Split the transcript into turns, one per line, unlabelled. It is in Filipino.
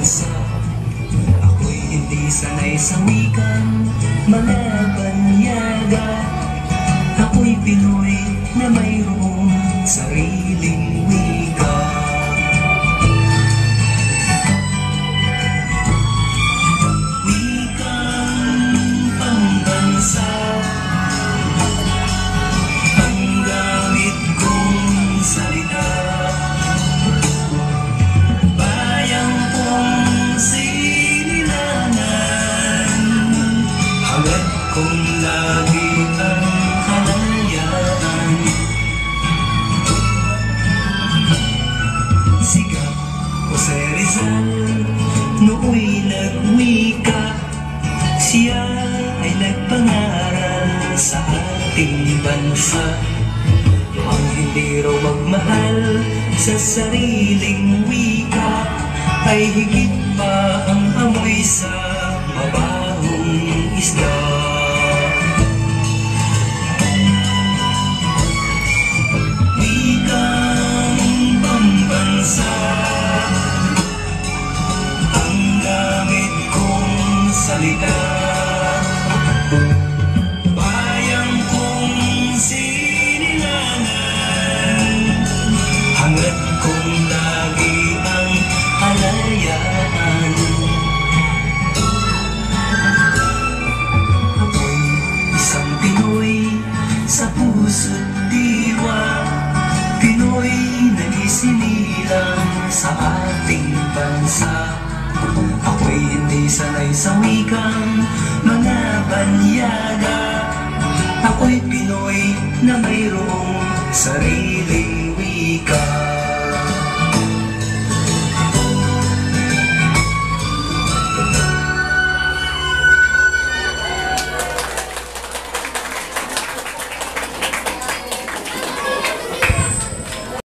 bansa. Ako'y hindi sanay sa wikang mga banyaga. Ako'y Pinoy na mayroong sariling wika. Wikang pambansa ang gamit kong salita. Bayang kong sinilangan, hangad kong lagi ang kalayaan. Sikat Jose Rizal nooy nagwika. Siya ay nagpangaral sa ating bansa. Ang hindi raw magmahal sa sariling wika ay higit pa ang amoy sa mabahong isda. Wikang pambansa ang gamit kong salita. Bayang kong sinilangan, hangad kong lagi ang kalayaan. Ako'y isang Pinoy sa puso't diwa, Pinoy na isinilang sa ating bansa. Ako'y hindi sanay sa wikang mga banyaga. Ako'y Pinoy na mayroong sarili